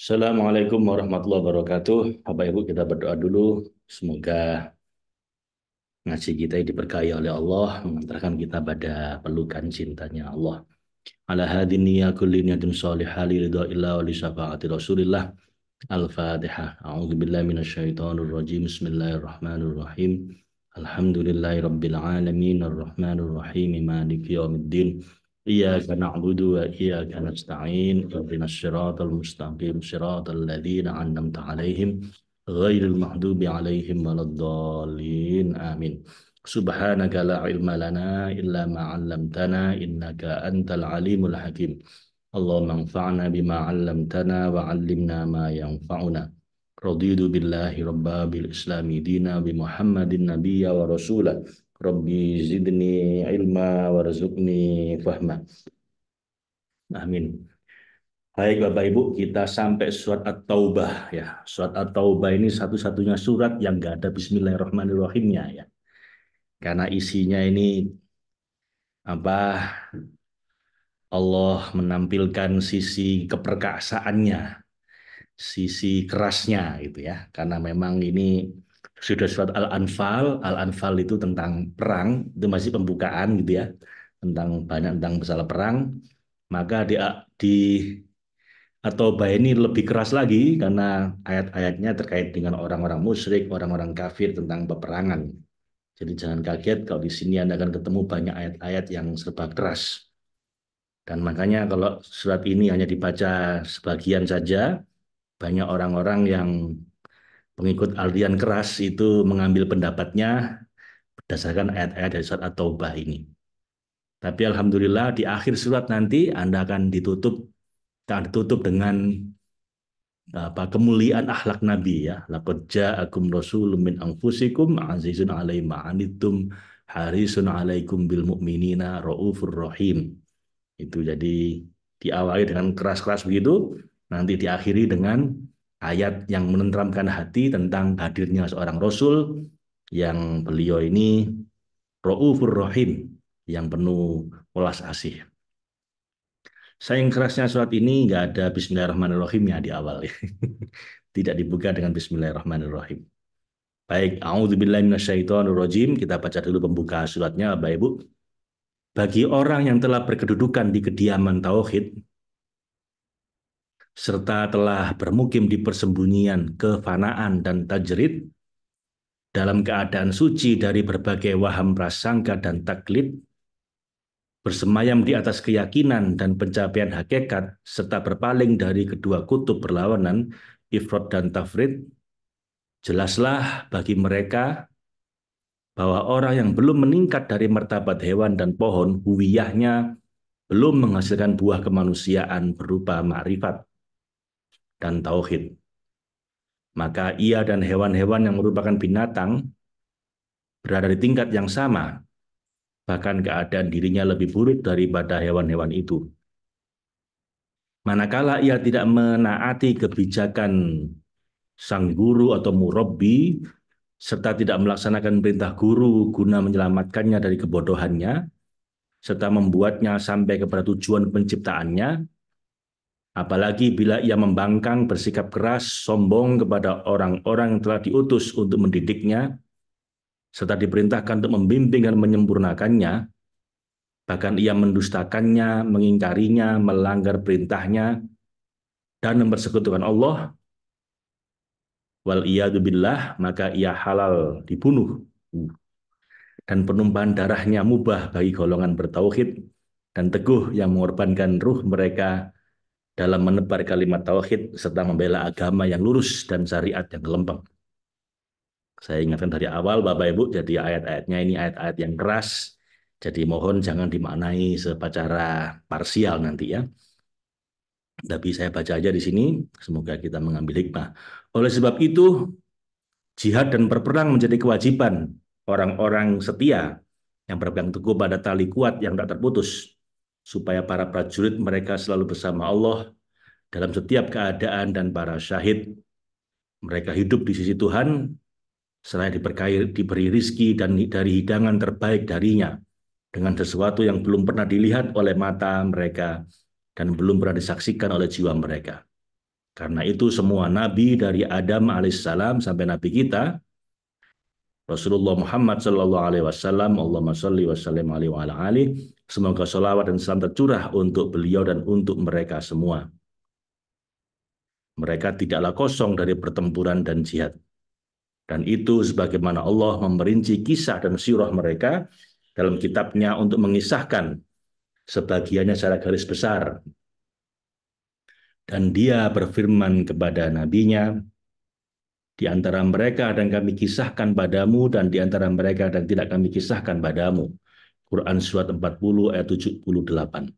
Assalamualaikum warahmatullahi wabarakatuh. Bapak Ibu kita berdoa dulu. Semoga ngaji kita ini diberkahi oleh Allah, mengantarkan kita pada pelukan cintanya Allah. Ala hadin niyya kulli niyatin shalihah li ridha illa wa li syafaati Rasulillah. Al-Fatihah. A'udzu billahi minasyaitonir rajim. Bismillahirrahmanirrahim. Alhamdulillahi rabbil alamin arrahmanir rahim maliki yaumiddin. Iyyaka na'budu wa iyyaka nasta'in. Ihdinas siratal mustaqim siratal ladzina an'amta 'alaihim ghairil maghdubi 'alaihim waladdallin. Amin. Subhanaka la ilma lana illa ma 'allamtana innaka antal alimul hakim. اللهم انفعنا بما علمتنا وعلمنا ما ينفعنا رضيت بالله ربا بالإسلام دينا بمحمد النبي ورسولا ربي زدني علما وارزقني فهما. Amin. Baik Bapak Ibu, kita sampai surat At-Taubah ya. Surat At-Taubah ini satu-satunya surat yang nggak ada Bismillahirrahmanirrahimnya ya. Karena isinya ini apa? Allah menampilkan sisi keperkasaannya, sisi kerasnya gitu ya. Karena memang ini sudah surat Al-Anfal. Al-Anfal itu tentang perang, itu masih pembukaan gitu ya. Tentang banyak tentang masalah perang. Maka di At-Taubah ini lebih keras lagi karena ayat-ayatnya terkait dengan orang-orang musyrik, orang-orang kafir tentang peperangan. Jadi jangan kaget kalau di sini Anda akan ketemu banyak ayat-ayat yang serba keras. Dan makanya kalau surat ini hanya dibaca sebagian saja, banyak orang-orang yang pengikut aliran keras itu mengambil pendapatnya berdasarkan ayat-ayat dari surat At-Taubah ini. Tapi alhamdulillah di akhir surat nanti Anda akan ditutup dengan kemuliaan akhlak Nabi ya. Laqad ja'akum rasulun min anfusikum azizun 'alaihi ma 'anittum harisun 'alaikum bil mu'minina raufur rahim. Itu jadi diawali dengan keras-keras begitu, nanti diakhiri dengan ayat yang menenteramkan hati tentang hadirnya seorang Rasul yang beliau ini Raufur Rahim, yang penuh welas asih. Sayang kerasnya surat ini nggak ada Bismillahirrahmanirrahimnya di awal. Tidak dibuka dengan Bismillahirrahmanirrahim. Baik, a'udzubillahi minasyaitonirrajim. Kita baca dulu pembuka suratnya, Bapak Ibu. Bagi orang yang telah berkedudukan di kediaman tauhid, serta telah bermukim di persembunyian kefanaan dan tajrid, dalam keadaan suci dari berbagai waham prasangka dan taklid, bersemayam di atas keyakinan dan pencapaian hakikat, serta berpaling dari kedua kutub berlawanan, ifrat dan tafrid, jelaslah bagi mereka bahwa orang yang belum meningkat dari martabat hewan dan pohon, huwiyahnya belum menghasilkan buah kemanusiaan berupa makrifat dan tauhid. Maka ia dan hewan-hewan yang merupakan binatang berada di tingkat yang sama, bahkan keadaan dirinya lebih buruk daripada hewan-hewan itu. Manakala ia tidak menaati kebijakan sang guru atau murabbi, serta tidak melaksanakan perintah guru guna menyelamatkannya dari kebodohannya, serta membuatnya sampai kepada tujuan penciptaannya, apalagi bila ia membangkang, bersikap keras, sombong kepada orang-orang yang telah diutus untuk mendidiknya, serta diperintahkan untuk membimbing dan menyempurnakannya, bahkan ia mendustakannya, mengingkarinya, melanggar perintahnya, dan mempersekutukan Allah, wal iyadu billah, maka ia halal dibunuh, dan penumpahan darahnya mubah bagi golongan bertauhid dan teguh yang mengorbankan ruh mereka dalam menebar kalimat tauhid serta membela agama yang lurus dan syariat yang lempeng. Saya ingatkan dari awal Bapak Ibu, jadi ayat-ayatnya ini ayat-ayat yang keras, jadi mohon jangan dimaknai secara parsial nanti ya. Tapi saya baca aja di sini, semoga kita mengambil hikmah. Oleh sebab itu, jihad dan berperang menjadi kewajiban orang-orang setia yang berpegang teguh pada tali kuat yang tak terputus, supaya para prajurit mereka selalu bersama Allah dalam setiap keadaan, dan para syahid mereka hidup di sisi Tuhan seraya diberi rizki dan dari hidangan terbaik darinya dengan sesuatu yang belum pernah dilihat oleh mata mereka dan belum pernah disaksikan oleh jiwa mereka. Karena itu semua nabi dari Adam alaihissalam sampai nabi kita Rasulullah Muhammad sallallahu alaihi wasallam, Allahumma shalli wa sallim alaihi wa ala alihi, semoga salawat dan salam tercurah untuk beliau dan untuk mereka semua. Mereka tidaklah kosong dari pertempuran dan jihad. Dan itu sebagaimana Allah memerinci kisah dan sirah mereka dalam kitabnya untuk mengisahkan sebagiannya secara garis besar. Dan dia berfirman kepada nabinya, di antara mereka dan kami kisahkan padamu, dan di antara mereka dan tidak kami kisahkan padamu. Quran Surat 40 ayat 78.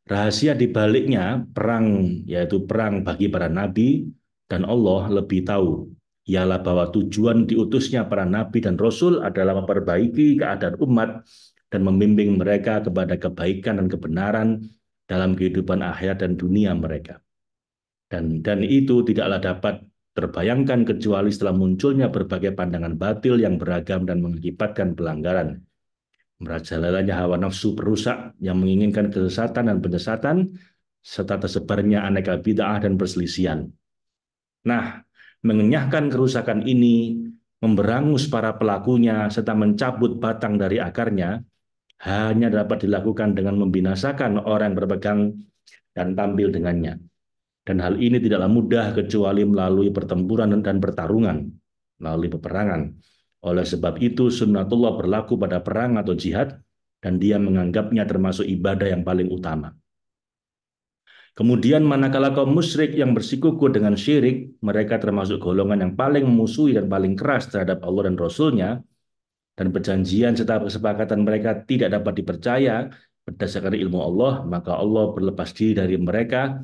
Rahasia di baliknya perang, yaitu perang bagi para nabi, dan Allah lebih tahu, ialah bahwa tujuan diutusnya para nabi dan rasul adalah memperbaiki keadaan umat dan membimbing mereka kepada kebaikan dan kebenaran dalam kehidupan akhirat dan dunia mereka. Dan itu tidaklah dapat terbayangkan kecuali setelah munculnya berbagai pandangan batil yang beragam dan mengakibatkan pelanggaran. Merajalelanya hawa nafsu perusak yang menginginkan kesesatan dan penyesatan, serta tersebarnya aneka bid'ah dan perselisihan. Nah, mengenyahkan kerusakan ini, memberangus para pelakunya, serta mencabut batang dari akarnya, hanya dapat dilakukan dengan membinasakan orang yang berpegang dan tampil dengannya. Dan hal ini tidaklah mudah kecuali melalui pertempuran dan pertarungan, melalui peperangan. Oleh sebab itu, sunnatullah berlaku pada perang atau jihad, dan dia menganggapnya termasuk ibadah yang paling utama. Kemudian manakala kaum musyrik yang bersikukuh dengan syirik, mereka termasuk golongan yang paling memusuhi dan paling keras terhadap Allah dan Rasul-Nya, dan perjanjian serta kesepakatan mereka tidak dapat dipercaya berdasarkan ilmu Allah, maka Allah berlepas diri dari mereka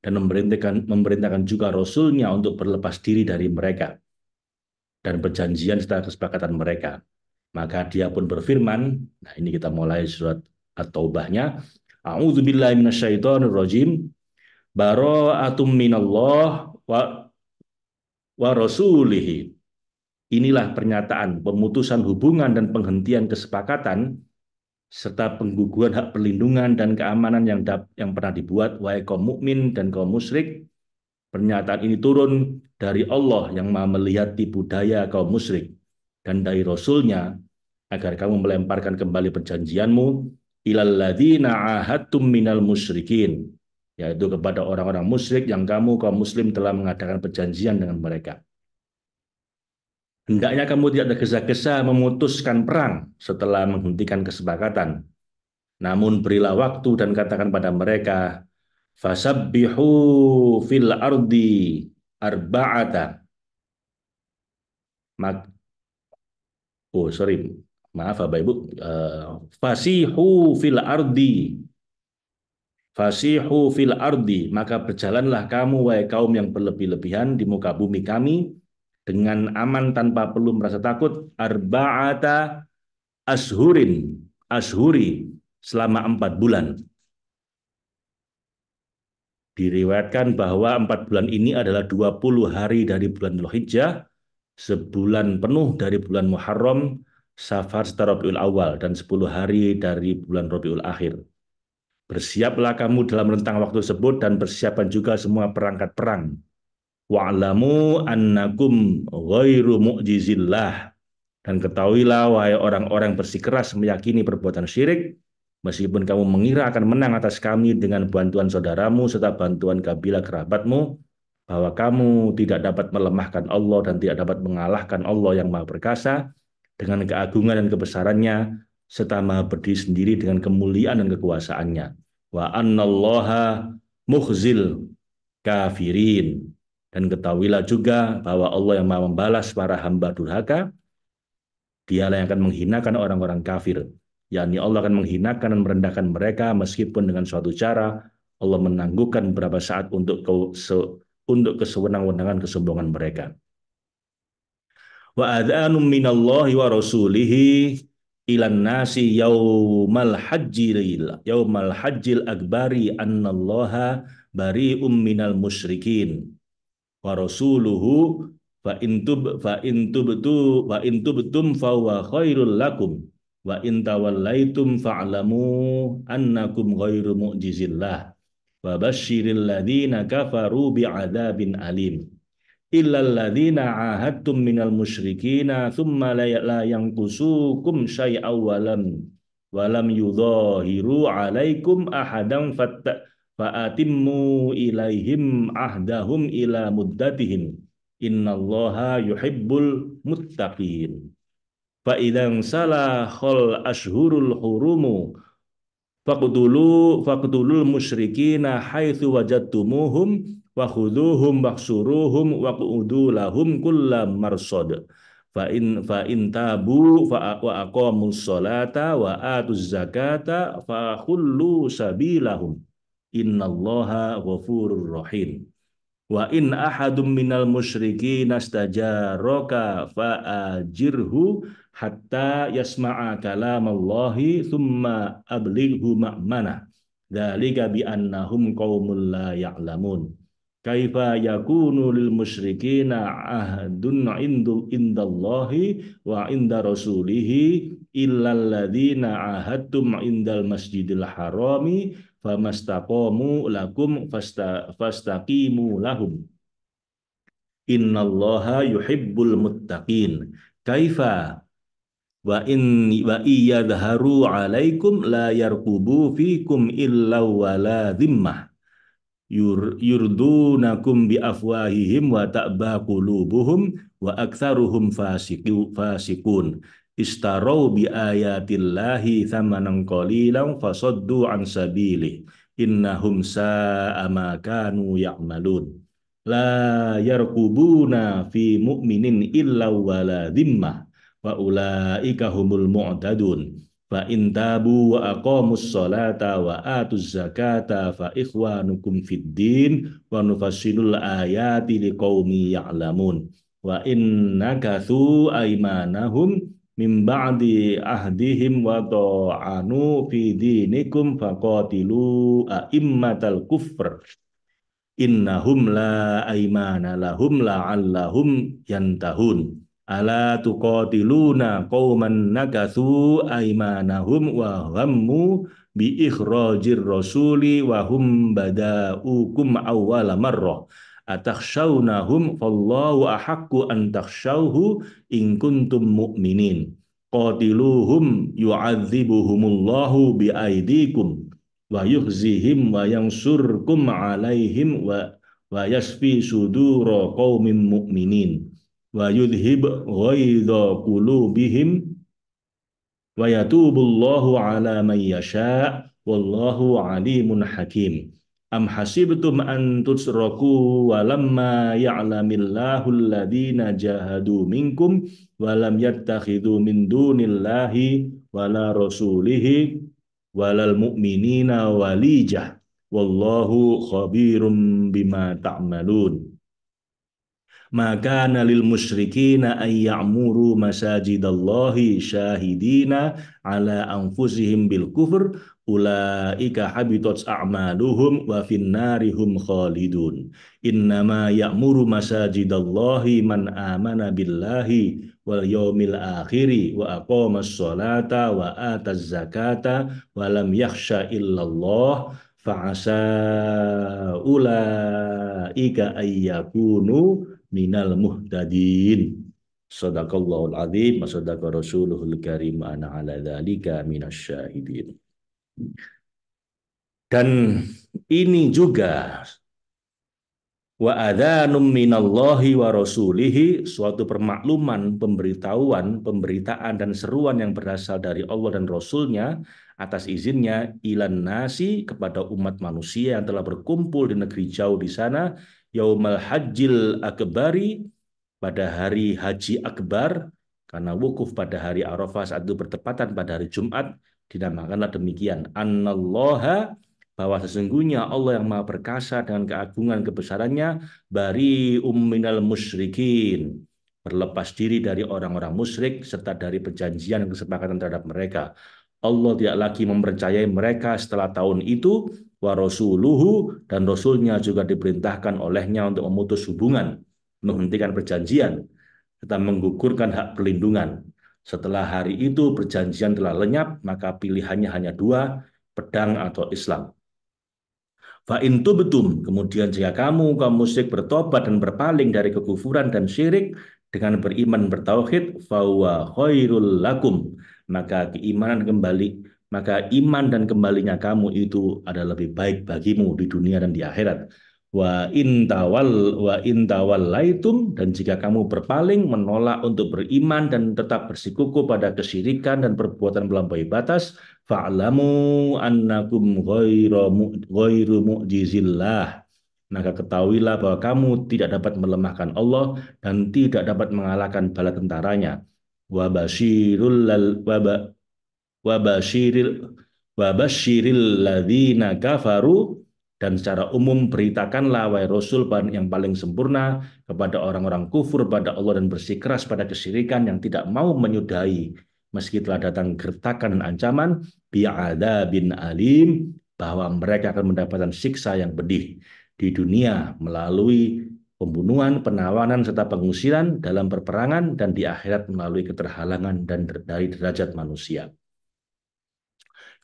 dan memerintahkan juga Rasul-Nya untuk berlepas diri dari mereka dan perjanjian serta kesepakatan mereka. Maka dia pun berfirman, nah ini kita mulai surat At-Taubah-nya, A'udzubillahi minasyaitonirrajim, bara'atum minallah wa rasulihi. Inilah pernyataan pemutusan hubungan dan penghentian kesepakatan serta pengguguran hak perlindungan dan keamanan yang pernah dibuat wahai kaum mukmin dan kaum musyrik. Pernyataan ini turun dari Allah yang Maha melihat tipu daya kaum musyrik dan dari Rasul-Nya agar kamu melemparkan kembali perjanjianmu ilal ladzina ahadtum minal musyrikin, yaitu kepada orang-orang musyrik yang kamu kaum muslim telah mengadakan perjanjian dengan mereka. Hendaknya kamu tidak tergesa-gesa memutuskan perang setelah menghentikan kesepakatan. Namun berilah waktu dan katakan pada mereka, fasabbihu fil ardi arba'ata. Oh, sorry. Maaf Bapak Ibu. Fasihu fil ardi. Fasihu fil ardi. Maka berjalanlah kamu, wahai kaum yang berlebih-lebihan di muka bumi kami, dengan aman tanpa perlu merasa takut, arba'ata ashuri, selama 4 bulan. Diriwayatkan bahwa 4 bulan ini adalah 20 hari dari bulan Dzulhijjah, sebulan penuh dari bulan Muharram, Safar serta Rabiul Awal, dan 10 hari dari bulan Rabiul Akhir. Bersiaplah kamu dalam rentang waktu tersebut dan persiapan juga semua perangkat perang. Wa'lamu annakum ghairu mu'jizillah. Dan ketahuilah, wahai orang-orang bersikeras meyakini perbuatan syirik, meskipun kamu mengira akan menang atas kami dengan bantuan saudaramu serta bantuan kabilah kerabatmu, bahwa kamu tidak dapat melemahkan Allah dan tidak dapat mengalahkan Allah yang Maha Perkasa dengan keagungan dan kebesarannya, serta Maha berdiri sendiri dengan kemuliaan dan kekuasaannya. Wa annallaha mukhzil kafirin. Dan ketahuilah juga bahwa Allah yang Maha membalas para hamba durhaka, dialah yang akan menghinakan orang-orang kafir. Yakni Allah akan menghinakan dan merendahkan mereka meskipun dengan suatu cara Allah menangguhkan beberapa saat untuk kesewenang-wenangan kesombongan mereka. Wa adhanum minallahi wa rasulihi ilan nasi yaumal hajjil akbari annallaha bari'um minal musyrikin wa rasuluhu fa in tubtum fa huwa khairul lakum wa in tawallaitum fa'lamu annakum ghairu mu'jizillah wa basyiril ladzina kafaru bi'adzabin alim. Illal ladzina ahadtum minal musyrikina thumma la yanqusukum syai'aw walam yudhahiru alaikum ahadan fa'atimmu ilaihim ahdahum ila muddatihim innallaha yuhibbul muttaqin. Fa idzan salahul ashhurul hurumu faqtulul musyrikina haitsu wajadtumuhum wa khudhuhum wahsuruhum wa qu'udu lahum kullam marsad. Fa in tabu wa aqamus sholata wa atuz zakata fa khullu sabilahum innallaha ghafurur rahim. Wa in ahadum minal musyrikin astajaraka fa'ajirhu hatta yasma'a kalamallahi thumma ablighu ma'manah. Dzalika bi annahum qaumul la ya'lamun. Kaifa yakunu lil musyrikina ahdun indallahi wa inda rasulihi illal ladzina ahadtum indal masjidil harami famastaqamu lakum fastaqimu lahum innallaha yuhibbul muttaqin. Kaifa wa iyadharu alaikum la yarqubu fikum illa wala dhimmah yurdunakum bi afwahihim wa ta'ba qulubuhum wa aktsaruhum fasikun istarau bi ayatillahi thamanan qalilan fasaddu an sabilih innahum sa'a ma kanu ya'malun. La yarqubuna fi mu'minin illa wala dhimmah wa ulaika humul mu'tadun. Fa in tabu wa aqamus sholata wa atuz zakata fa ikhwanukum fid din wa nufassilul ayati liqaumi ya'lamun. Wa in nakathu aymanahum min ba'di ahdihim wa ta'anu fi dinikum faqatilu a'immatal kufr innahum la aymana lahum la'allahum yantahun. Ala tuqatiluna qauman nakathu aymanahum wa hammu bi ikhrajir rasuli wa hum bada'ukum awwala marrah atakhshawnahum fallahu ahaqqu an takhshawhu in kuntum mu'minin. Qatiluhum yu'adzibuhumullahu bi aidikum wa yukhzihim wa yansurkum alaihim wa yasfi sudura qaumin mu'minin wa yudhib ghaidha qulubihim wa yatubullahu ala man yasha wallahu alimun hakim. Am hasibtum an tusraku wa lamma ya'lamillahu alladhina jahadu minkum wa lam yattakhidhu min dunillahi wala rasulihi walal mu'minina walijah wallahu khabirum bima ta'malun. Maka nalil musyrikina ay ya'muru masajidallahi syahidina ala anfusihim bil kufr ulaika habitat a'maluhum wa finnarihum khalidun. Innama ya'muru masajidallahi man amana billahi wal yaumil akhiri wa aqamas sholata wa ataz zakata wa lam yakhsha illallah fa'asa ulaika ayyakunu minal muhtadin. Shadaqallahul azim wa sadaqa rasuluhul karim ana ala dzalika minasyahidin. Dan ini juga wa adzanum minallahi wa rasulihi, suatu permakluman, pemberitahuan, pemberitaan dan seruan yang berasal dari Allah dan Rasulnya atas izinnya ilan nasi kepada umat manusia yang telah berkumpul di negeri jauh di sana yaumal hajjil akbari, pada hari haji akbar, karena wukuf pada hari Arafah saat itu bertepatan pada hari Jumat, dinamakanlah demikian. Annallaha, bahwa sesungguhnya Allah yang maha perkasa dengan keagungan kebesarannya, bari minal musyrikin, berlepas diri dari orang-orang musyrik serta dari perjanjian dan kesepakatan terhadap mereka. Allah tidak lagi mempercayai mereka setelah tahun itu, wa rasuluhu, dan rasulnya juga diperintahkan olehnya untuk memutus hubungan, menghentikan perjanjian, serta menggugurkan hak perlindungan. Setelah hari itu perjanjian telah lenyap, maka pilihannya hanya dua, pedang atau Islam. Fa in tubtum, kemudian jika kamu kaum musyrik bertobat dan berpaling dari kekufuran dan syirik dengan beriman bertauhid, fahuwa khairul lakum, maka keimanan kembali, maka iman dan kembalinya kamu itu adalah lebih baik bagimu di dunia dan di akhirat. Wa in tawallaitum, dan jika kamu berpaling menolak untuk beriman dan tetap bersikukuh pada kesyirikan dan perbuatan melampaui batas, fa'lamu annakum ghairu mu'jizillah, maka ketahuilah bahwa kamu tidak dapat melemahkan Allah dan tidak dapat mengalahkan bala tentaranya. Wa basyirul wa basyiril wa basyiril ladzina kafaru, dan secara umum beritakanlah wahai Rasul yang paling sempurna kepada orang-orang kufur pada Allah dan bersikeras pada kesyirikan yang tidak mau menyudahi meski telah datang gertakan dan ancaman bi'adzabin alim, bahwa mereka akan mendapatkan siksa yang pedih di dunia melalui pembunuhan, penawanan serta pengusiran dalam perperangan, dan di akhirat melalui keterhalangan dan dari derajat manusia.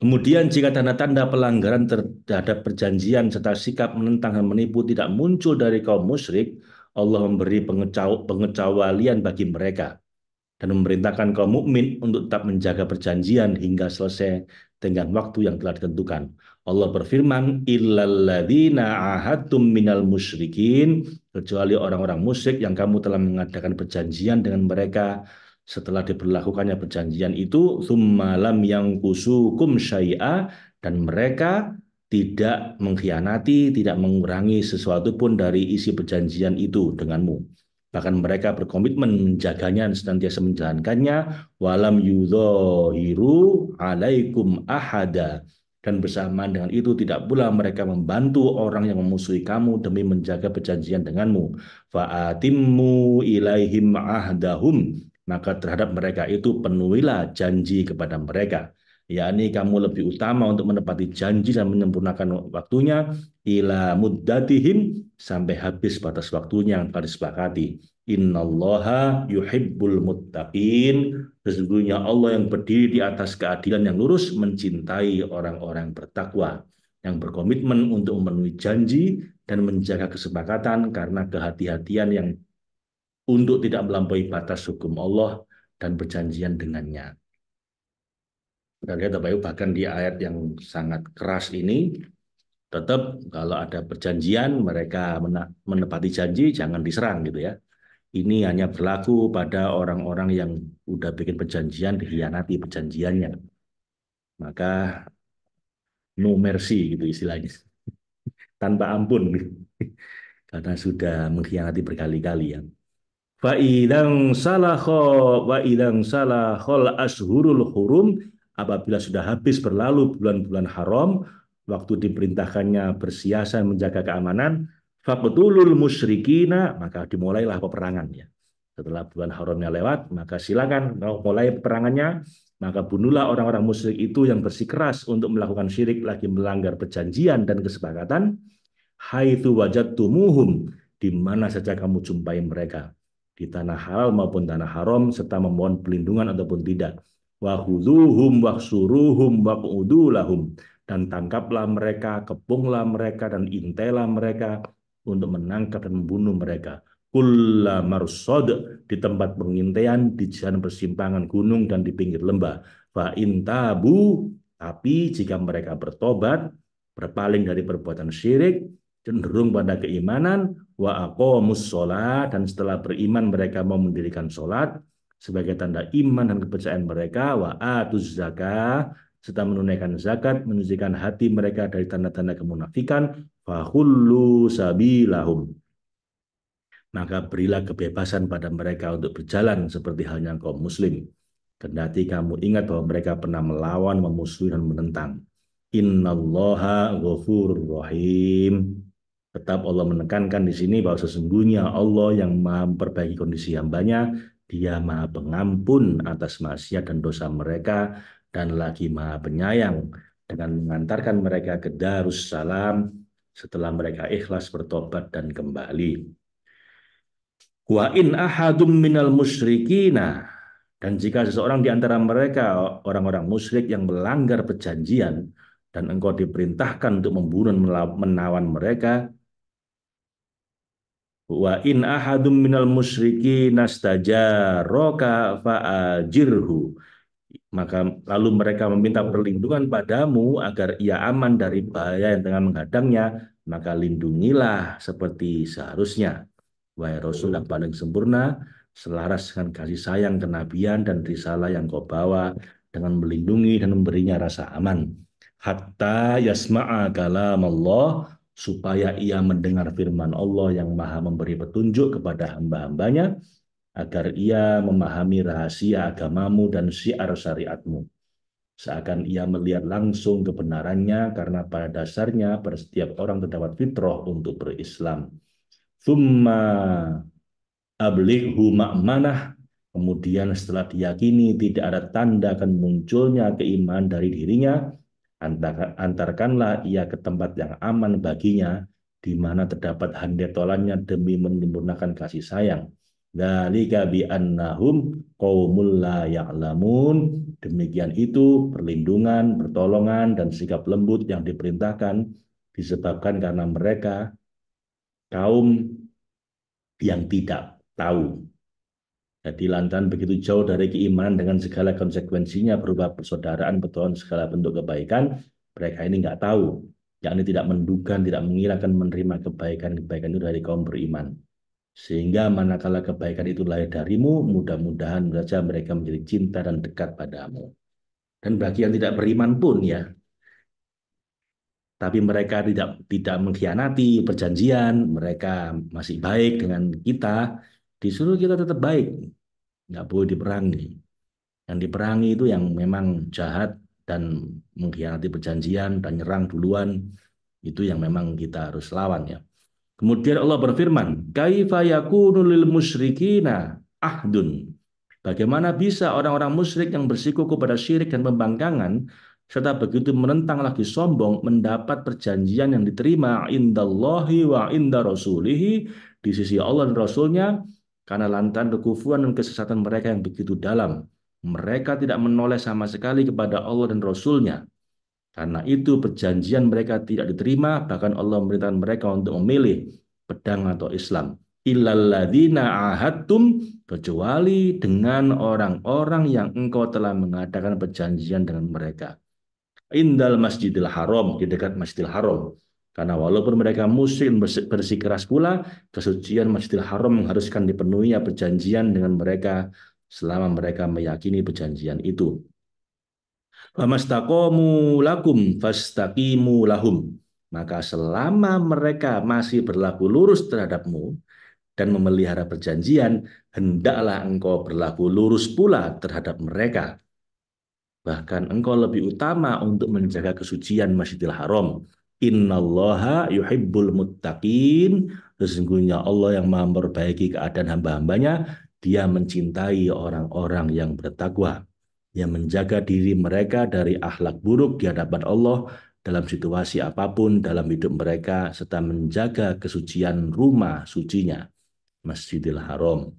Kemudian jika tanda-tanda pelanggaran terhadap perjanjian serta sikap menentang dan menipu tidak muncul dari kaum musyrik, Allah memberi pengecualian bagi mereka dan memerintahkan kaum mukmin untuk tetap menjaga perjanjian hingga selesai dengan waktu yang telah ditentukan. Allah berfirman, illalladzina ahadtum minal musyrikin, kecuali orang-orang musyrik yang kamu telah mengadakan perjanjian dengan mereka setelah diberlakukannya perjanjian itu, tsumma lam yanqusukum syai'a, dan mereka tidak mengkhianati, tidak mengurangi sesuatu pun dari isi perjanjian itu denganmu. Bahkan mereka berkomitmen menjaganya dan senantiasa menjalankannya. Walam yudhohiru alaikum ahada. Dan bersamaan dengan itu tidak pula mereka membantu orang yang memusuhi kamu demi menjaga perjanjian denganmu. Fa'atimmu ilaihim ahdahum. Maka terhadap mereka itu penuhilah janji kepada mereka. Yakni kamu lebih utama untuk menepati janji dan menyempurnakan waktunya ila muddatihim, sampai habis batas waktunya yang telah disepakati. Innallaha yuhibbul muttaqin, sesungguhnya Allah yang berdiri di atas keadilan yang lurus mencintai orang-orang bertakwa yang berkomitmen untuk memenuhi janji dan menjaga kesepakatan karena kehati-hatian yang untuk tidak melampaui batas hukum Allah dan perjanjian dengannya. Kita lihat Bapak Ibu, bahkan di ayat yang sangat keras ini, tetap kalau ada perjanjian mereka menepati janji, jangan diserang gitu ya. Ini hanya berlaku pada orang-orang yang udah bikin perjanjian dikhianati perjanjiannya. Maka no mercy gitu istilahnya. Tanpa ampun. Karena sudah mengkhianati berkali-kali ya. Wa idang salahol ashurul hurum, apabila sudah habis berlalu bulan-bulan haram, waktu diperintahkannya bersiasat menjaga keamanan, faqtulul musyrikina, maka dimulailah peperangan ya. Setelah bulan haramnya lewat, maka silakan mulai peperangannya, maka bunuhlah orang-orang musyrik itu yang bersikeras untuk melakukan syirik lagi melanggar perjanjian dan kesepakatan, haitsu wajadtumuhum, di mana saja kamu jumpai mereka, di tanah halal maupun tanah haram, serta memohon pelindungan ataupun tidak. Wa khudhuhum wahsuruhum waq'udu lahum, dan tangkaplah mereka, kepunglah mereka, dan intailah mereka untuk menangkap dan membunuh mereka. Kulla marsad, di tempat pengintaian, di jalan persimpangan gunung dan di pinggir lembah. Fa intabu, tapi jika mereka bertobat, berpaling dari perbuatan syirik, cenderung pada keimanan, wa aqamus sholat, dan setelah beriman mereka mau mendirikan sholat sebagai tanda iman dan kepercayaan mereka, wa atuz zakah, serta menunaikan zakat, menyucikan hati mereka dari tanda-tanda kemunafikan, fahullu sabilahum, maka berilah kebebasan pada mereka untuk berjalan seperti halnya kaum muslim. Kendati kamu ingat bahwa mereka pernah melawan, memusuhi, dan menentang. Innallaha ghafurur rahim. Tetap Allah menekankan di sini bahwa sesungguhnya Allah yang maha memperbaiki kondisi hambanya, dia maha pengampun atas maksiat dan dosa mereka, dan lagi maha penyayang dengan mengantarkan mereka ke Darussalam setelah mereka ikhlas bertobat dan kembali. Wa in ahadum minal musyrikina, dan jika seseorang di antara mereka orang-orang musyrik yang melanggar perjanjian, dan engkau diperintahkan untuk membunuh menawan mereka, wa in ahadum minal musyrikin nastajaraka fa'ajirhu, maka lalu mereka meminta perlindungan padamu agar ia aman dari bahaya yang tengah menghadangnya, maka lindungilah seperti seharusnya. Wahai Rasul yang paling sempurna, selaras dengan kasih sayang kenabian dan risalah yang kau bawa, dengan melindungi dan memberinya rasa aman. Hatta yasma'a kalam Allah, supaya ia mendengar firman Allah yang maha memberi petunjuk kepada hamba-hambanya, agar ia memahami rahasia agamamu dan syiar syariatmu. Seakan ia melihat langsung kebenarannya, karena pada dasarnya pada setiap orang terdapat fitrah untuk berislam. Thumma ablighu ma'manah, kemudian setelah diyakini tidak ada tanda akan munculnya keimanan dari dirinya, antarkanlah ia ke tempat yang aman baginya, di mana terdapat handetolannya demi menyempurnakan kasih sayang. Dzalika bi annahum qaumul la ya'lamun. Demikian itu perlindungan, pertolongan dan sikap lembut yang diperintahkan disebabkan karena mereka kaum yang tidak tahu. Jadi lantaran begitu jauh dari keimanan dengan segala konsekuensinya berupa persaudaraan, pertolongan, segala bentuk kebaikan, mereka ini nggak tahu, yakni tidak menduga, tidak mengira akan menerima kebaikan-kebaikan itu dari kaum beriman. Sehingga manakala kebaikan itu lahir darimu, mudah-mudahan saja mereka menjadi cinta dan dekat padamu. Dan bagi yang tidak beriman pun ya, tapi mereka tidak mengkhianati perjanjian, mereka masih baik dengan kita, disuruh kita tetap baik, nggak boleh diperangi. Yang diperangi itu yang memang jahat dan mengkhianati perjanjian dan nyerang duluan, itu yang memang kita harus lawan ya. Kemudian Allah berfirman, kaifa yakunu lil musyrikina ahdun. Bagaimana bisa orang-orang musyrik yang bersikuku pada syirik dan pembangkangan serta begitu menentang lagi sombong mendapat perjanjian yang diterima indallahi wa inda rasulihi, di sisi Allah dan Rasulnya, karena lantaran kekufuran dan kesesatan mereka yang begitu dalam. Mereka tidak menoleh sama sekali kepada Allah dan Rasulnya. Karena itu perjanjian mereka tidak diterima, bahkan Allah memerintahkan mereka untuk memilih pedang atau Islam. Illalladzina ahadtum, kecuali dengan orang-orang yang engkau telah mengadakan perjanjian dengan mereka. Indal Masjidil Haram, di dekat Masjidil Haram. Karena walaupun mereka musyrik bersikeras pula, kesucian Masjidil Haram mengharuskan dipenuhinya perjanjian dengan mereka selama mereka meyakini perjanjian itu. Famastaqamu lakum fastaqimu lahum. Maka selama mereka masih berlaku lurus terhadapmu dan memelihara perjanjian, hendaklah engkau berlaku lurus pula terhadap mereka. Bahkan engkau lebih utama untuk menjaga kesucian Masjidil Haram. Innallaha yuhibbul muttaqin. Sesungguhnya Allah yang maha memperbaiki keadaan hamba-hambanya, dia mencintai orang-orang yang bertakwa, yang menjaga diri mereka dari akhlak buruk di hadapan Allah dalam situasi apapun dalam hidup mereka, serta menjaga kesucian rumah sucinya, Masjidil Haram.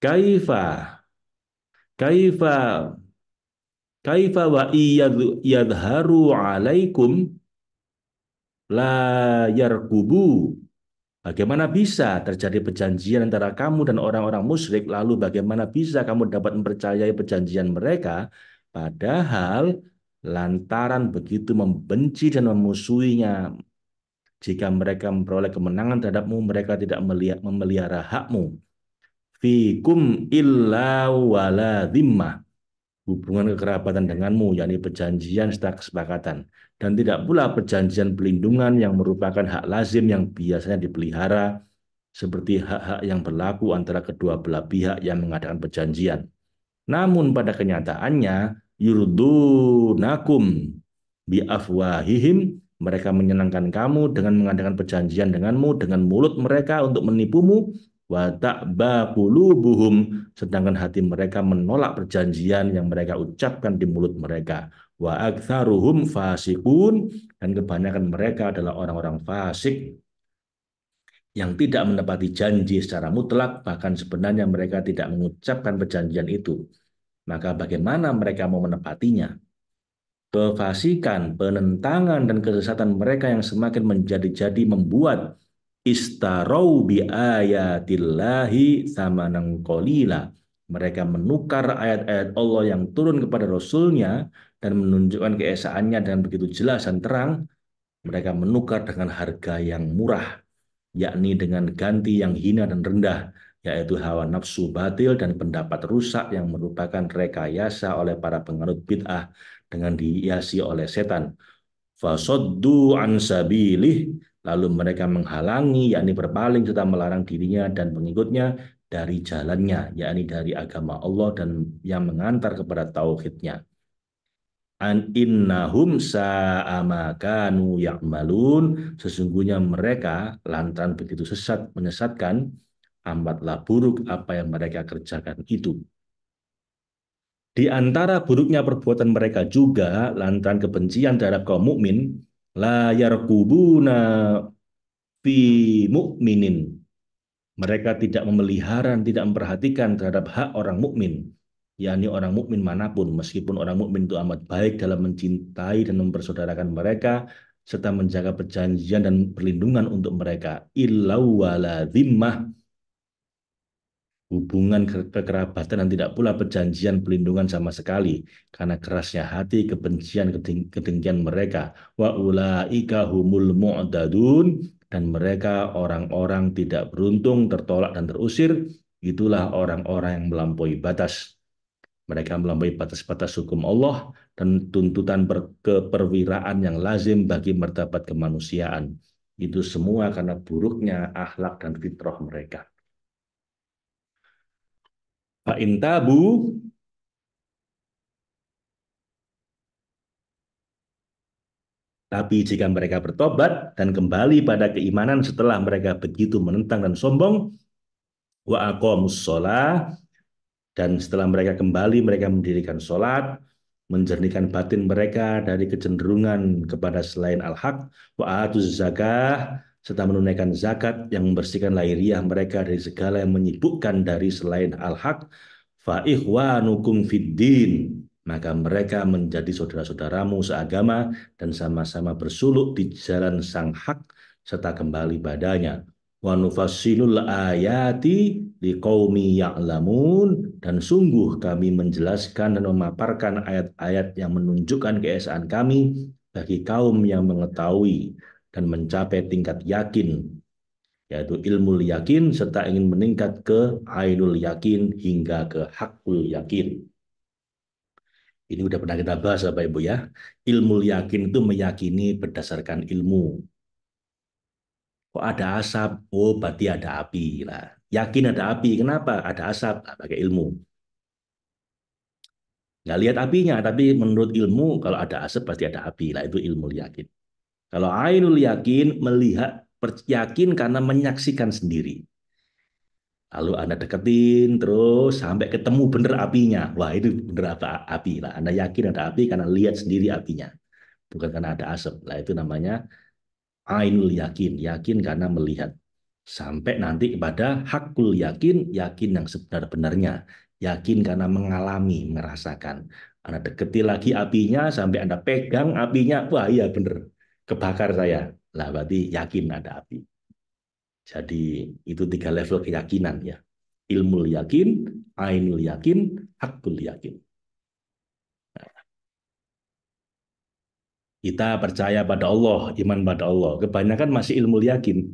Kaifa kaifa kaifa wa yadharu alaikum la yarkubu. Bagaimana bisa terjadi perjanjian antara kamu dan orang-orang musyrik, lalu bagaimana bisa kamu dapat mempercayai perjanjian mereka, padahal lantaran begitu membenci dan memusuhinya, jika mereka memperoleh kemenangan terhadapmu, mereka tidak memelihara hakmu. Fikum illa wala dhimmah, hubungan kekerabatan denganmu, yakni perjanjian serta kesepakatan, dan tidak pula perjanjian pelindungan yang merupakan hak lazim yang biasanya dipelihara, seperti hak-hak yang berlaku antara kedua belah pihak yang mengadakan perjanjian. Namun pada kenyataannya, yurdunakum biafwahihim, mereka menyenangkan kamu dengan mengadakan perjanjian denganmu dengan mulut mereka untuk menipumu, wa ta'ba qulubuhum, sedangkan hati mereka menolak perjanjian yang mereka ucapkan di mulut mereka. Wa aktsaruhum fasiqun, dan kebanyakan mereka adalah orang-orang fasik yang tidak menepati janji secara mutlak, bahkan sebenarnya mereka tidak mengucapkan perjanjian itu. Maka bagaimana mereka mau menepatinya? kefasikan, penentangan dan kesesatan mereka yang semakin menjadi-jadi membuat istarau bi ayatillahi samanan qalila. Mereka menukar ayat-ayat Allah yang turun kepada Rasulnya dan menunjukkan keesaannya dengan begitu jelas dan terang. Mereka menukar dengan harga yang murah, yakni dengan ganti yang hina dan rendah, yaitu hawa nafsu batil dan pendapat rusak yang merupakan rekayasa oleh para penganut bid'ah dengan dihiasi oleh setan. Fasoddu an sabilih, lalu mereka menghalangi, yakni berpaling serta melarang dirinya dan pengikutnya dari jalannya, yakni dari agama Allah dan yang mengantar kepada tauhidnya. An innahum sa'ama kanu ya'malun, sesungguhnya mereka lantaran begitu sesat menyesatkan, amatlah buruk apa yang mereka kerjakan itu. Di antara buruknya perbuatan mereka juga lantaran kebencian terhadap kaum mukmin, la yarqubuna fi mukminin. Mereka tidak memelihara, tidak memperhatikan terhadap hak orang mukmin, yakni orang mukmin manapun, meskipun orang mukmin itu amat baik dalam mencintai dan mempersaudarakan mereka serta menjaga perjanjian dan perlindungan untuk mereka. Illau wala dhimmah, hubungan kekerabatan dan tidak pula perjanjian pelindungan sama sekali karena kerasnya hati, kebencian, kedengkian mereka. Wa ulaika humul mu'tadun, dan mereka orang-orang tidak beruntung, tertolak dan terusir. Itulah orang-orang yang melampaui batas. Mereka melampaui batas-batas hukum Allah dan tuntutan keperwiraan yang lazim bagi martabat kemanusiaan. Itu semua karena buruknya akhlak dan fitrah mereka. Fa intabu, tapi jika mereka bertobat dan kembali pada keimanan setelah mereka begitu menentang dan sombong, wa aqamus shalah, dan setelah mereka kembali mereka mendirikan sholat, menjernihkan batin mereka dari kecenderungan kepada selain al-haq, wa atuz zakah, serta menunaikan zakat yang membersihkan lahiriah mereka dari segala yang menyibukkan dari selain al-haq, fa ikhwanukum fid din, maka mereka menjadi saudara-saudaramu seagama dan sama-sama bersuluk di jalan sang hak serta kembali padanya. Wa nufassilul ayati liqaumi ya'lamun, dan sungguh kami menjelaskan dan memaparkan ayat-ayat yang menunjukkan keesaan kami bagi kaum yang mengetahui dan mencapai tingkat yakin, yaitu ilmu yakin serta ingin meningkat ke ainul yakin hingga ke hakul yakin. Ini udah pernah kita bahas Bapak Ibu ya. Ilmu yakin itu meyakini berdasarkan ilmu. Kok ada asap? Oh, berarti ada api lah. Yakin ada api. Kenapa? Ada asap. Nah, pakai ilmu. Nggak lihat apinya, tapi menurut ilmu kalau ada asap pasti ada api lah. Itu ilmu yakin. Kalau ainul yakin, melihat, yakin karena menyaksikan sendiri. Lalu Anda deketin terus sampai ketemu bener apinya. Wah, itu bener apa api lah. Anda yakin ada api karena lihat sendiri apinya, bukan karena ada asap. Lah itu namanya ainul yakin, yakin karena melihat. Sampai nanti kepada hakul yakin, yakin yang sebenar-benarnya. Yakin karena mengalami, merasakan. Anda deketi lagi apinya, sampai Anda pegang apinya, wah iya bener, kebakar saya. Lah berarti yakin ada api. Jadi itu 3 level keyakinan ya. Ilmu yakin, ainul yakin, hakul yakin. Kita percaya pada Allah, iman pada Allah. Kebanyakan masih ilmu yakin.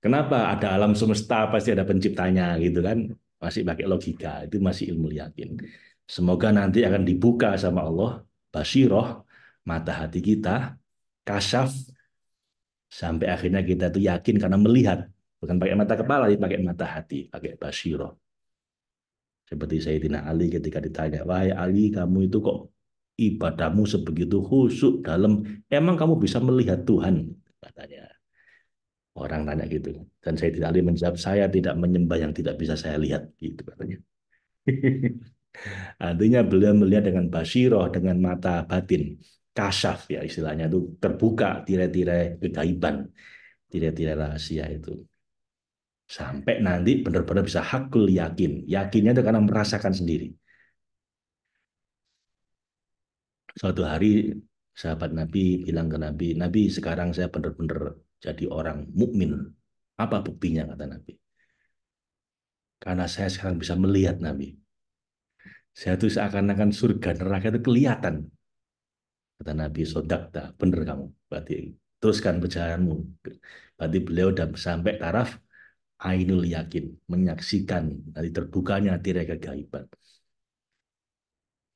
Kenapa? Ada alam semesta, pasti ada penciptanya gitu kan. Masih pakai logika, itu masih ilmu yakin. Semoga nanti akan dibuka sama Allah, basiroh, mata hati kita, kasyaf, sampai akhirnya kita tuh yakin karena melihat. Bukan pakai mata kepala, tapi pakai mata hati, pakai basiroh. Seperti Sayyidina Ali ketika ditanya, wahai Ali, kamu itu kok ibadahmu sebegitu khusyuk dalam, emang kamu bisa melihat Tuhan? Katanya. Orang tanya gitu. Dan Sayyidina Ali menjawab, saya tidak menyembah yang tidak bisa saya lihat. Gitu katanya. Artinya beliau melihat dengan basiroh, dengan mata batin. Kasyaf ya istilahnya itu, terbuka tirai-tirai kegaiban, tirai-tirai rahasia itu. Sampai nanti benar-benar bisa hakul yakin. Yakinnya itu karena merasakan sendiri. Suatu hari sahabat Nabi bilang ke Nabi, Nabi sekarang saya benar-benar jadi orang mukmin. Apa buktinya kata Nabi? Karena saya sekarang bisa melihat Nabi. Saya tuh seakan-akan surga neraka itu kelihatan. Kata Nabi, sodakta, benar kamu. Berarti teruskan perjalananmu. Berarti beliau udah sampai taraf ainul yakin, menyaksikan nanti terbukanya tirai kegaiban.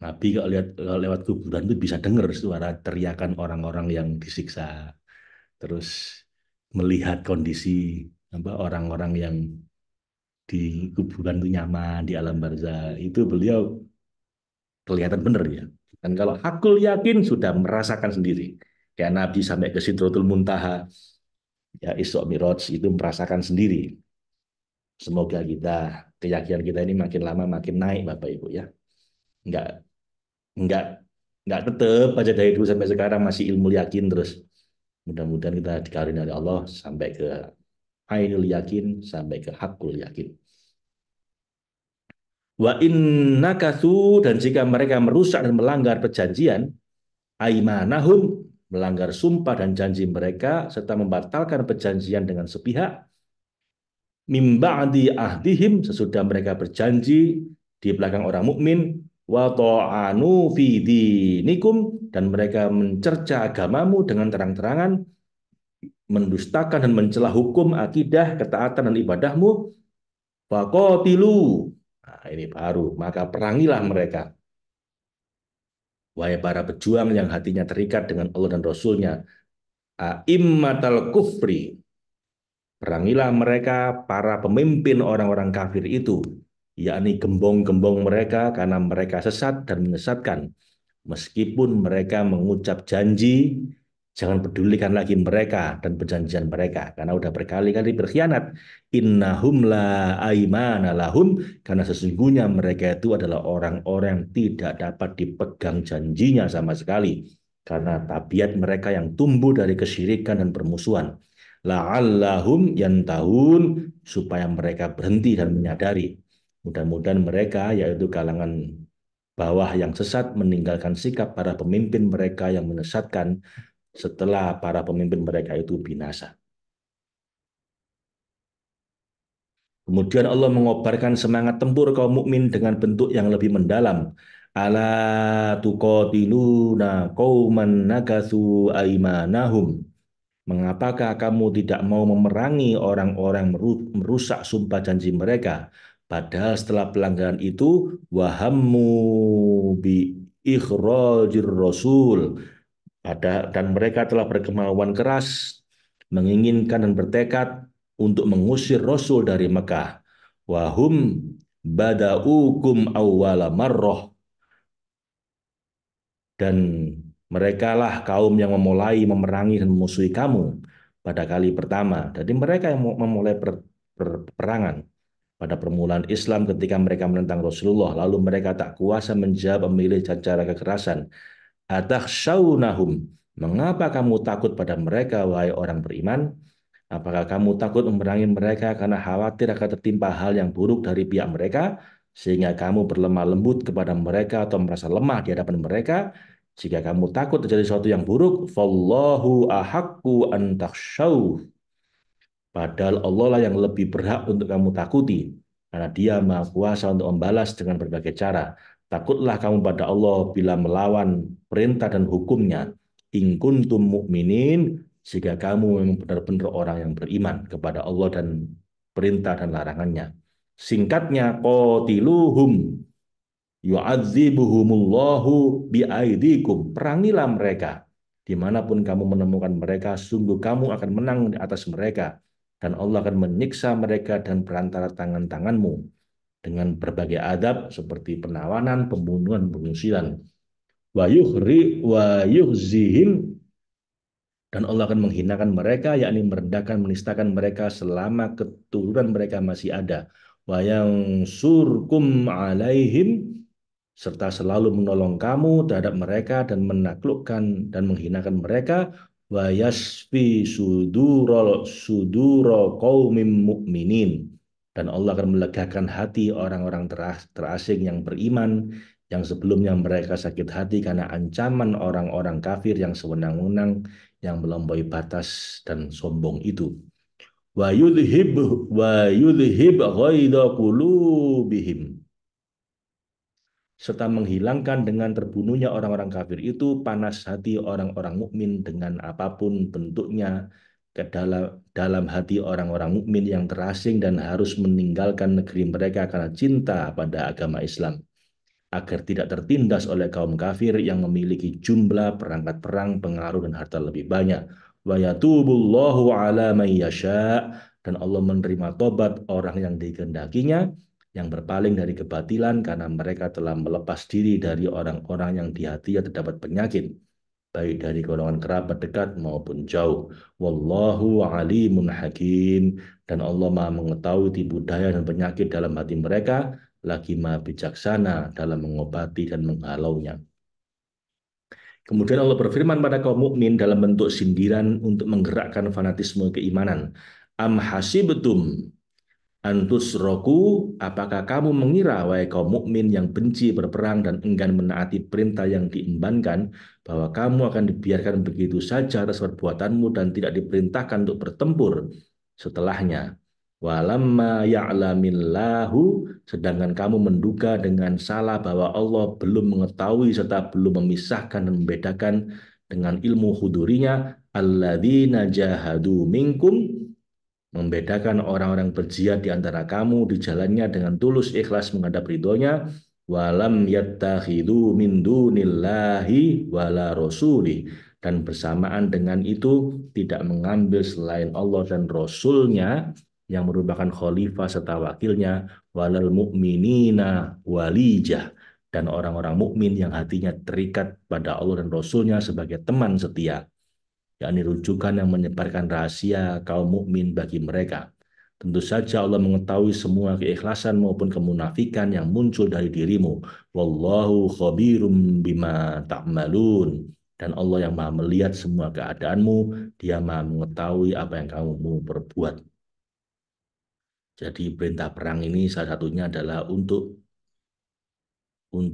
Nabi kalau lihat kalau lewat kuburan itu bisa dengar suara teriakan orang-orang yang disiksa, terus melihat kondisi apa orang-orang yang di kuburan itu nyaman di alam barzah itu beliau kelihatan benar ya. Dan kalau hakul yakin sudah merasakan sendiri. Kayak Nabi sampai ke Sidratul Muntaha, ya Isra Mi'raj itu merasakan sendiri. Semoga kita keyakinan kita ini makin lama makin naik Bapak Ibu ya. Enggak enggak enggak tetap aja dari dulu sampai sekarang masih ilmu yakin terus. Mudah-mudahan kita dikarunia oleh Allah sampai ke ainul yakin, sampai ke hakul yakin. Wa innakatsu dan jika mereka merusak dan melanggar perjanjian, aimanahum melanggar sumpah dan janji mereka serta membatalkan perjanjian dengan sepihak, mim ahdihim sesudah mereka berjanji di belakang orang mukmin, wa ta'anu fi dinikum dan mereka mencerca agamamu dengan terang-terangan, mendustakan dan mencela hukum, akidah, ketaatan dan ibadahmu, faqatilu. Nah, ini baru, maka perangilah mereka. Wahai para pejuang yang hatinya terikat dengan Allah dan Rasul-Nya, a'immatal kufri, perangilah mereka para pemimpin orang-orang kafir itu, yakni gembong-gembong mereka karena mereka sesat dan menyesatkan. Meskipun mereka mengucap janji, jangan pedulikan lagi mereka dan perjanjian mereka karena udah berkali-kali berkhianat. Innahum la aimana lahum karena sesungguhnya mereka itu adalah orang-orang yang tidak dapat dipegang janjinya sama sekali karena tabiat mereka yang tumbuh dari kesyirikan dan permusuhan. La'allahum yantahun supaya mereka berhenti dan menyadari. Mudah-mudahan mereka yaitu kalangan bawah yang sesat meninggalkan sikap para pemimpin mereka yang menyesatkan setelah para pemimpin mereka itu binasa. Kemudian Allah mengobarkan semangat tempur kaum mukmin dengan bentuk yang lebih mendalam. Ala tuqatiluna qauman nakatsu aimanahum. Mengapakah kamu tidak mau memerangi orang-orang merusak sumpah janji mereka? Padahal setelah pelanggaran itu, wahammu bi ikhrajir rasul. Dan mereka telah berkemauan keras, menginginkan dan bertekad untuk mengusir Rasul dari Mekah. Wahum badaukum awwala marroh. Dan mereka lah kaum yang memulai memerangi dan memusuhi kamu pada kali pertama. Jadi mereka yang memulai peperangan pada permulaan Islam ketika mereka menentang Rasulullah. Lalu mereka tak kuasa menjawab memilih cara kekerasan. Atakhshawnahum. Mengapa kamu takut pada mereka, wahai orang beriman? Apakah kamu takut memerangi mereka karena khawatir akan tertimpa hal yang buruk dari pihak mereka, sehingga kamu berlemah lembut kepada mereka atau merasa lemah di hadapan mereka? Jika kamu takut terjadi sesuatu yang buruk, fallahu ahaqqu an takhshaw. Padahal Allah lah yang lebih berhak untuk kamu takuti. Karena dia maha kuasa untuk membalas dengan berbagai cara. Takutlah kamu pada Allah bila melawan perintah dan hukumnya. In kuntum mu'minin, jika kamu memang benar-benar orang yang beriman kepada Allah dan perintah dan larangannya. Singkatnya, qatiluhum yu'adzibuhumullahu biaidikum. Perangilah mereka. Dimanapun kamu menemukan mereka, sungguh kamu akan menang di atas mereka. Dan Allah akan menyiksa mereka dan perantara tangan-tanganmu dengan berbagai adab seperti penawanan, pembunuhan, pengusiran. Wa yuhzihim dan Allah akan menghinakan mereka, yakni merendahkan, menistakan mereka selama keturunan mereka masih ada. Wa yang surkum alaihim serta selalu menolong kamu terhadap mereka dan menaklukkan dan menghinakan mereka. Wa yasfi suduro qaumim mu'minin dan Allah akan melegakan hati orang-orang terasing yang beriman yang sebelumnya mereka sakit hati karena ancaman orang-orang kafir yang sewenang-wenang yang melampaui batas dan sombong itu. Wa yudhib wa yudhib ghaidha qulubihim, serta menghilangkan dengan terbunuhnya orang-orang kafir itu panas hati orang-orang mukmin dengan apapun bentuknya ke dalam hati orang-orang mukmin yang terasing dan harus meninggalkan negeri mereka karena cinta pada agama Islam, agar tidak tertindas oleh kaum kafir yang memiliki jumlah perangkat perang, pengaruh dan harta lebih banyak. Wa yatubullahu ala man yasha, dan Allah menerima tobat orang yang dikehendakinya yang berpaling dari kebatilan karena mereka telah melepas diri dari orang-orang yang di hatinya terdapat penyakit, baik dari golongan kerabat dekat maupun jauh. Wallahu alimun hakim, dan Allah Maha mengetahui tipu daya dan penyakit dalam hati mereka, lagi Maha bijaksana dalam mengobati dan menghalaunya. Kemudian Allah berfirman pada kaum mukmin dalam bentuk sindiran untuk menggerakkan fanatisme keimanan. Am hasibtum antus roku, apakah kamu mengira, wahai kaum mukmin yang benci berperang dan enggan menaati perintah yang diembankan, bahwa kamu akan dibiarkan begitu saja atas perbuatanmu dan tidak diperintahkan untuk bertempur setelahnya? Walamma ya'lamillahu, sedangkan kamu menduga dengan salah bahwa Allah belum mengetahui serta belum memisahkan dan membedakan dengan ilmu hudurinya alladzina jahadu minkum, membedakan orang-orang berjihad di antara kamu di jalannya dengan tulus ikhlas menghadap ridhonya, walam yattakhidhu min dunillahi wala rasuli, dan bersamaan dengan itu tidak mengambil selain Allah dan Rasulnya yang merupakan khalifah serta wakilnya, walal mu'minina walijah, dan orang-orang mukmin yang hatinya terikat pada Allah dan Rasulnya sebagai teman setia, yakni rujukan yang menyebarkan rahasia kaum mukmin bagi mereka. Tentu saja Allah mengetahui semua keikhlasan maupun kemunafikan yang muncul dari dirimu. Wallahu khabirum bima ta'malun. Dan Allah yang maha melihat semua keadaanmu, dia maha mengetahui apa yang kamu mau berbuat. Jadi perintah perang ini salah satunya adalah untuk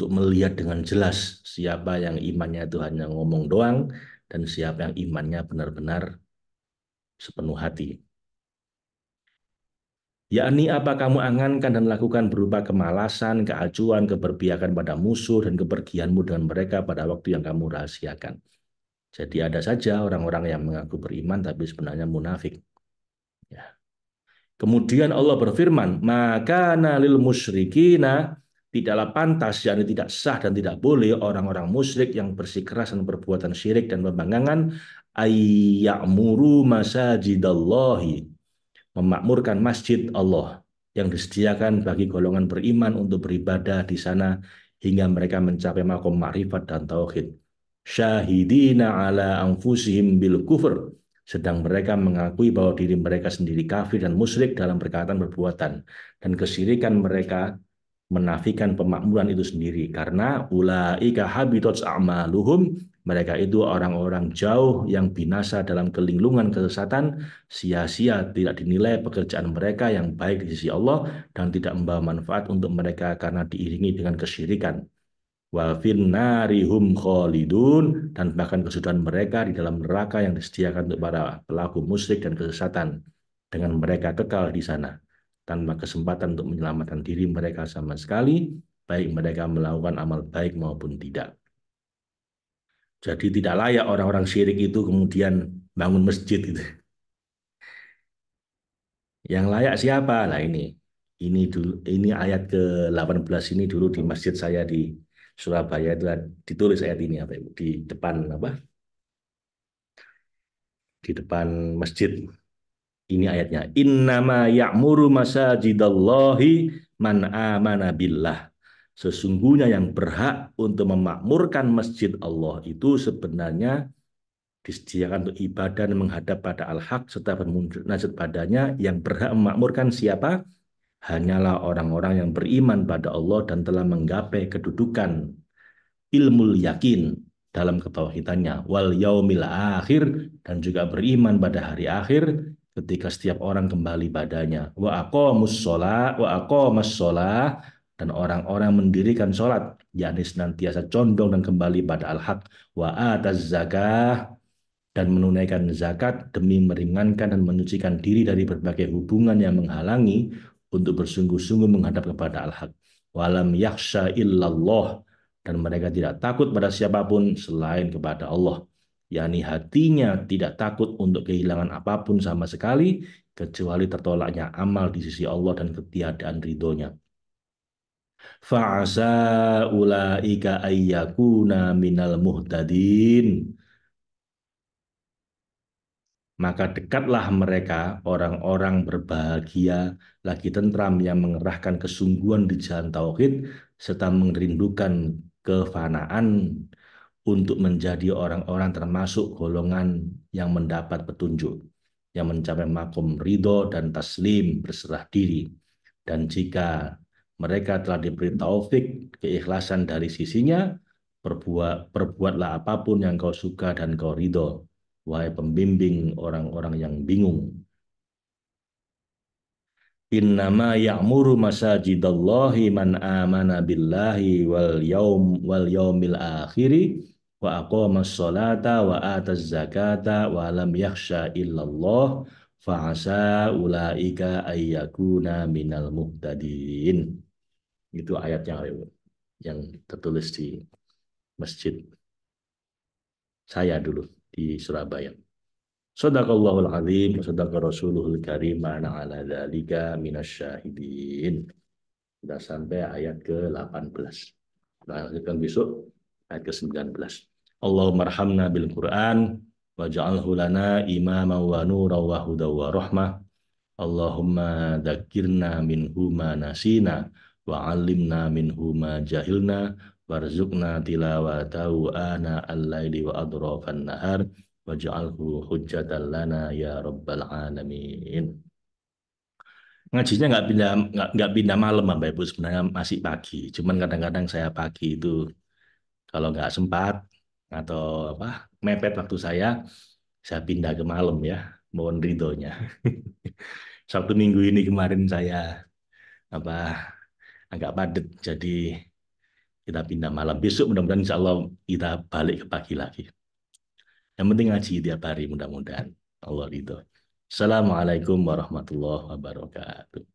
melihat dengan jelas siapa yang imannya itu hanya ngomong doang dan siapa yang imannya benar-benar sepenuh hati. Yakni apa kamu angankan dan lakukan berupa kemalasan, keacuan, keberpihakan pada musuh, dan kepergianmu dengan mereka pada waktu yang kamu rahasiakan. Jadi ada saja orang-orang yang mengaku beriman tapi sebenarnya munafik. Ya. Kemudian Allah berfirman, maka nalil musyrikina, tidaklah pantas, yakni tidak sah dan tidak boleh orang-orang musyrik yang bersikeras dan perbuatan syirik dan pembangkangan, ayya'muru masajidallahi, memakmurkan masjid Allah yang disediakan bagi golongan beriman untuk beribadah di sana hingga mereka mencapai makom ma'rifat dan tauhid. Syahidina ala anfusihim bil kufur, sedang mereka mengakui bahwa diri mereka sendiri kafir dan musyrik dalam perkataan perbuatan, dan kesyirikan mereka menafikan pemakmuran itu sendiri, karena ulaika habitat a'maluhum, mereka itu orang-orang jauh yang binasa dalam kelinglungan kesesatan, sia-sia tidak dinilai pekerjaan mereka yang baik di sisi Allah dan tidak membawa manfaat untuk mereka karena diiringi dengan kesyirikan. Wa finnarihum khalidun, dan bahkan kesudahan mereka di dalam neraka yang disediakan untuk para pelaku musyrik dan kesesatan, dengan mereka kekal di sana tanpa kesempatan untuk menyelamatkan diri mereka sama sekali, baik mereka melakukan amal baik maupun tidak. Jadi tidak layak orang-orang syirik itu kemudian bangun masjid gitu. Yang layak siapa? Nah ini dulu, ini ayat ke-18 ini dulu di masjid saya di Surabaya itu ditulis ayat ini apa Ibu? Di depan apa? Di depan masjid. Ini ayatnya. Innama ya'muru masajidallahi man amana billah. Sesungguhnya yang berhak untuk memakmurkan masjid Allah itu sebenarnya disediakan untuk ibadah dan menghadap pada al-haq serta bermunajat padanya. Yang berhak memakmurkan siapa? Hanyalah orang-orang yang beriman pada Allah dan telah menggapai kedudukan ilmu yakin dalam ketauhidannya, wal yaumil akhir, dan juga beriman pada hari akhir ketika setiap orang kembali padanya, wa aqamus shalah dan orang-orang mendirikan sholat, yakni senantiasa condong dan kembali pada al-haq, wa ataz zakah, dan menunaikan zakat demi meringankan dan menyucikan diri dari berbagai hubungan yang menghalangi untuk bersungguh-sungguh menghadap kepada al-haq. Walam yakhsha illallah, dan mereka tidak takut pada siapapun selain kepada Allah. yakni hatinya tidak takut untuk kehilangan apapun sama sekali kecuali tertolaknya amal di sisi Allah dan ketiadaan ridhonya. Fa'asa ulaika ayyakuna minal muhtadin, maka dekatlah mereka, orang-orang berbahagia lagi tentram yang mengerahkan kesungguhan di jalan tauhid serta merindukan kefanaan untuk menjadi orang-orang termasuk golongan yang mendapat petunjuk, yang mencapai makom ridho dan taslim berserah diri. Dan jika mereka telah diberi taufik keikhlasan dari sisinya, perbuatlah apapun yang kau suka dan kau ridho, wahai pembimbing orang-orang yang bingung. Innama ya'muru masajidallahi man amana billahi wal yaumil akhiri wa aqamas salata wa ataz zakata wa lam yakhsha illallah fa'asa ulaika ayyakuna minal muhtadin. Itu ayat yang tertulis di masjid saya dulu di Surabaya. Sadaqallahul azim, sadaqa rasuluhul karim, ana ala dzalika minasyahidin. Sudah sampai ayat ke-18. Kita lanjutkan besok ayat ke-19. Allahumma arhamna bil Qur'an waj'alhu lana imaman wa nuran wa hudan wa rahmah. Allahumma dzakirna minhu ma nasina wa 'allimna minhu ma jahilna warzuqna tilawatahu ana al-laili wa adrafan nahar waj'alhu hujjatan lana ya rabbal alamin. Ngajinya nggak pindah malam, Bapak Ibu, sebenarnya masih pagi. Cuman kadang-kadang saya pagi itu kalau nggak sempat atau apa mepet waktu saya pindah ke malam ya. Mohon ridhonya. Sabtu Minggu ini kemarin saya apa agak padat, jadi kita pindah malam. Besok mudah-mudahan insya Allah kita balik ke pagi lagi. Yang penting ngaji tiap hari mudah-mudahan. Allah ridho. Assalamualaikum warahmatullahi wabarakatuh.